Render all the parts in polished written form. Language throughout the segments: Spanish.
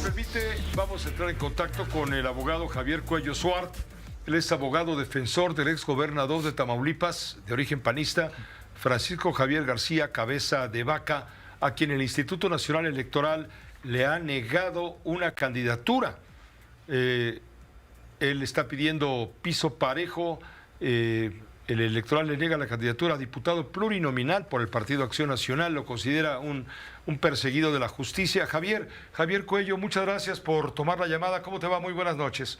permite, vamos a entrar en contacto con el abogado Javier Cuello Suart. Él es abogado defensor del exgobernador de Tamaulipas, de origen panista, Francisco Javier García Cabeza de Vaca, a quien el Instituto Nacional Electoral le ha negado una candidatura. Él está pidiendo piso parejo. El electoral le niega la candidatura a diputado plurinominal por el Partido Acción Nacional, lo considera un perseguido de la justicia. Javier Cuello, muchas gracias por tomar la llamada. ¿Cómo te va? Muy buenas noches.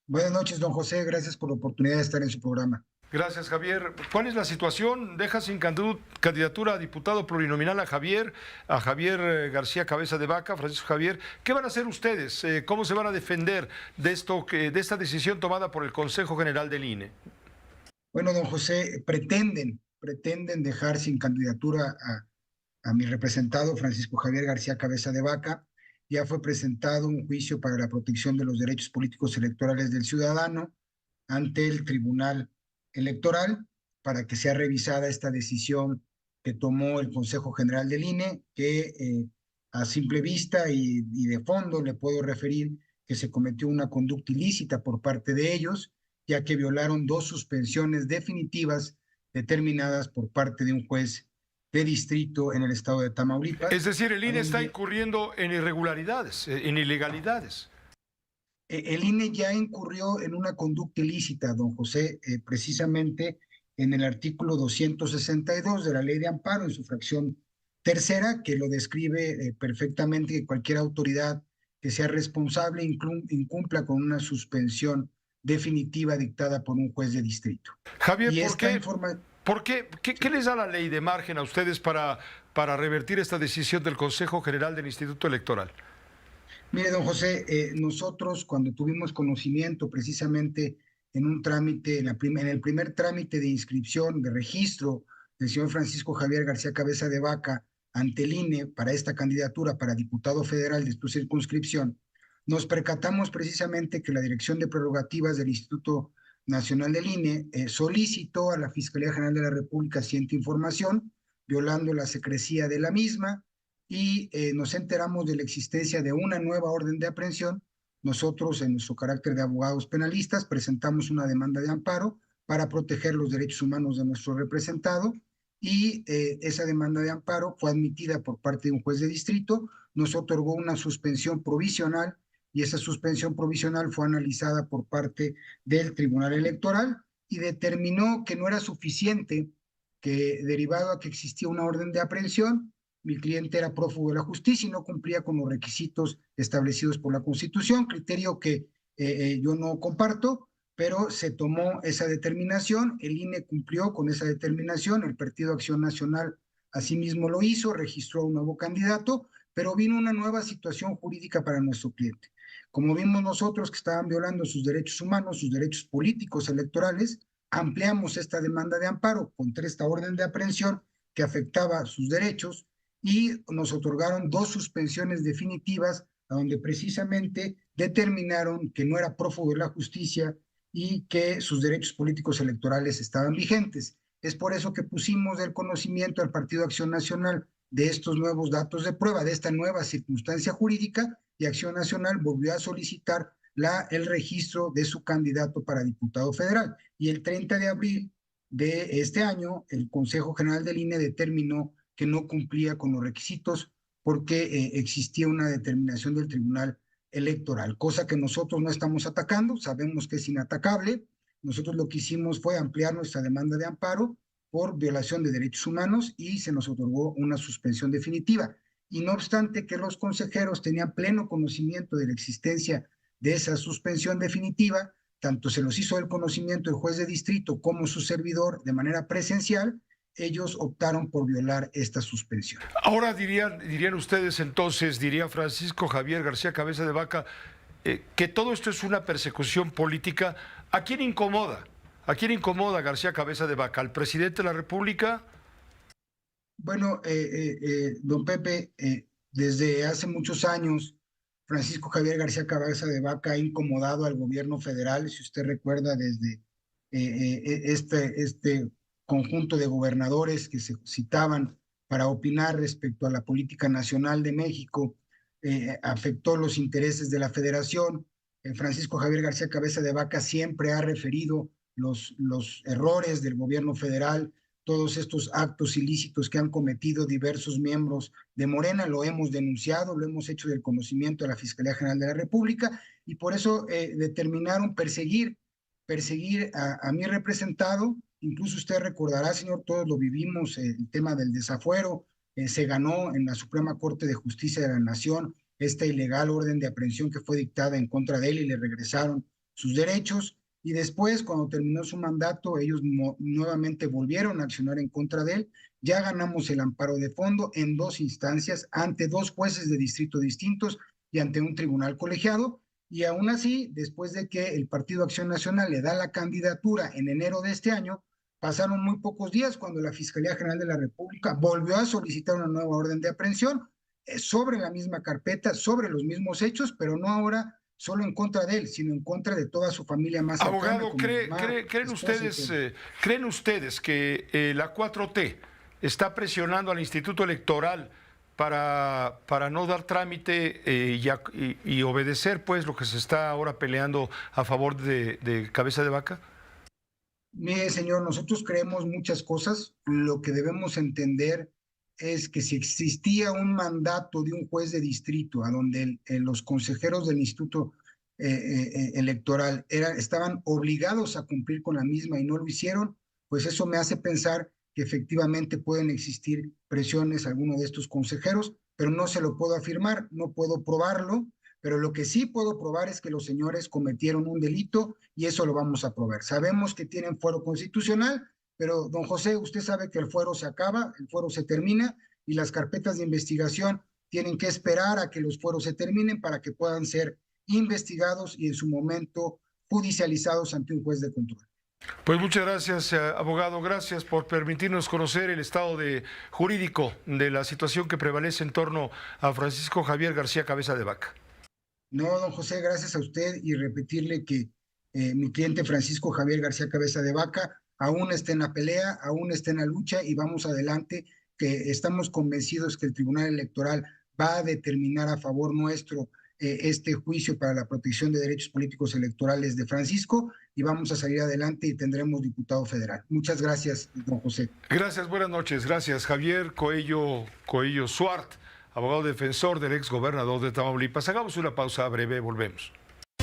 Buenas noches, don José. Gracias por la oportunidad de estar en su programa. Gracias, Javier. ¿Cuál es la situación? ¿Deja sin candidatura a diputado plurinominal a Javier García Cabeza de Vaca, Francisco Javier? ¿Qué van a hacer ustedes? ¿Cómo se van a defender de esta decisión tomada por el Consejo General del INE? Bueno, don José, pretenden dejar sin candidatura a mi representado, Francisco Javier García Cabeza de Vaca. Ya fue presentado un juicio para la protección de los derechos políticos electorales del ciudadano ante el Tribunal Electoral para que sea revisada esta decisión que tomó el Consejo General del INE, que a simple vista y de fondo le puedo referir que se cometió una conducta ilícita por parte de ellos, ya que violaron dos suspensiones definitivas determinadas por parte de un juez de distrito en el estado de Tamaulipas. Es decir, el INE está incurriendo en irregularidades, en ilegalidades. El INE ya incurrió en una conducta ilícita, don José, precisamente en el artículo 262 de la Ley de Amparo, en su fracción tercera, que lo describe perfectamente, que cualquier autoridad que sea responsable incumpla con una suspensión definitiva dictada por un juez de distrito. Javier, ¿qué les da la ley de margen a ustedes para revertir esta decisión del Consejo General del Instituto Electoral? Mire, don José, nosotros cuando tuvimos conocimiento precisamente en un trámite, en el primer trámite de inscripción, de registro del señor Francisco Javier García Cabeza de Vaca ante el INE para esta candidatura para diputado federal de su circunscripción, nos percatamos precisamente que la Dirección de Prerrogativas del Instituto Nacional del INE solicitó a la Fiscalía General de la República cierta información, violando la secrecía de la misma, y nos enteramos de la existencia de una nueva orden de aprehensión. Nosotros, en nuestro carácter de abogados penalistas, presentamos una demanda de amparo para proteger los derechos humanos de nuestro representado, y esa demanda de amparo fue admitida por parte de un juez de distrito, nos otorgó una suspensión provisional, y esa suspensión provisional fue analizada por parte del Tribunal Electoral y determinó que no era suficiente, que derivado a que existía una orden de aprehensión, mi cliente era prófugo de la justicia y no cumplía con los requisitos establecidos por la Constitución, criterio que yo no comparto, pero se tomó esa determinación, el INE cumplió con esa determinación, el Partido Acción Nacional asimismo lo hizo, registró un nuevo candidato, pero vino una nueva situación jurídica para nuestro cliente. Como vimos nosotros que estaban violando sus derechos humanos, sus derechos políticos electorales, ampliamos esta demanda de amparo contra esta orden de aprehensión que afectaba sus derechos, y nos otorgaron dos suspensiones definitivas, a donde precisamente determinaron que no era prófugo de la justicia y que sus derechos políticos electorales estaban vigentes. Es por eso que pusimos del conocimiento al Partido Acción Nacional de estos nuevos datos de prueba, de esta nueva circunstancia jurídica, y Acción Nacional volvió a solicitar el registro de su candidato para diputado federal. Y el 30 de abril de este año, el Consejo General del INE determinó que no cumplía con los requisitos porque existía una determinación del Tribunal Electoral, cosa que nosotros no estamos atacando, sabemos que es inatacable. Nosotros lo que hicimos fue ampliar nuestra demanda de amparo por violación de derechos humanos y se nos otorgó una suspensión definitiva. Y no obstante que los consejeros tenían pleno conocimiento de la existencia de esa suspensión definitiva, tanto se los hizo el conocimiento el juez de distrito como su servidor de manera presencial, ellos optaron por violar esta suspensión. Ahora dirían ustedes entonces, diría Francisco Javier García Cabeza de Vaca, que todo esto es una persecución política. ¿A quién incomoda? ¿A quién incomoda García Cabeza de Vaca? ¿Al presidente de la República? Bueno, don Pepe, desde hace muchos años, Francisco Javier García Cabeza de Vaca ha incomodado al gobierno federal. Si usted recuerda, desde este conjunto de gobernadores que se citaban para opinar respecto a la política nacional de México, afectó los intereses de la federación. Francisco Javier García Cabeza de Vaca siempre ha referido los errores del gobierno federal, todos estos actos ilícitos que han cometido diversos miembros de Morena, lo hemos denunciado, lo hemos hecho del conocimiento de la Fiscalía General de la República, y por eso determinaron perseguir a mi representado. Incluso usted recordará, señor, todos lo vivimos, el tema del desafuero, se ganó en la Suprema Corte de Justicia de la Nación esta ilegal orden de aprehensión que fue dictada en contra de él y le regresaron sus derechos. Y después, cuando terminó su mandato, ellos nuevamente volvieron a accionar en contra de él. Ya ganamos el amparo de fondo en 2 instancias, ante 2 jueces de distrito distintos y ante un tribunal colegiado. Y aún así, después de que el Partido Acción Nacional le da la candidatura en enero de este año, pasaron muy pocos días cuando la Fiscalía General de la República volvió a solicitar una nueva orden de aprehensión sobre la misma carpeta, sobre los mismos hechos, pero no ahora solo en contra de él, sino en contra de toda su familia más cercana. Abogado, ¿creen ustedes que la 4T está presionando al Instituto Electoral para no dar trámite y obedecer pues lo que se está ahora peleando a favor de Cabeza de Vaca? Mire, señor, nosotros creemos muchas cosas. Lo que debemos entender es que si existía un mandato de un juez de distrito a donde los consejeros del Instituto Electoral estaban obligados a cumplir con la misma y no lo hicieron, pues eso me hace pensar que efectivamente pueden existir presiones a alguno de estos consejeros, pero no se lo puedo afirmar, no puedo probarlo, pero lo que sí puedo probar es que los señores cometieron un delito y eso lo vamos a probar. Sabemos que tienen fuero constitucional, pero don José, usted sabe que el fuero se acaba, el fuero se termina y las carpetas de investigación tienen que esperar a que los fueros se terminen para que puedan ser investigados y en su momento judicializados ante un juez de control. Pues muchas gracias, abogado. Gracias por permitirnos conocer el estado jurídico de la situación que prevalece en torno a Francisco Javier García Cabeza de Vaca. No, don José, gracias a usted y repetirle que mi cliente Francisco Javier García Cabeza de Vaca aún está en la pelea, aún está en la lucha y vamos adelante, que estamos convencidos que el Tribunal Electoral va a determinar a favor nuestro este juicio para la protección de derechos políticos electorales de Francisco y vamos a salir adelante y tendremos diputado federal. Muchas gracias, don José. Gracias, buenas noches. Gracias, Javier Coello Suart, abogado defensor del exgobernador de Tamaulipas. Hagamos una pausa breve, volvemos.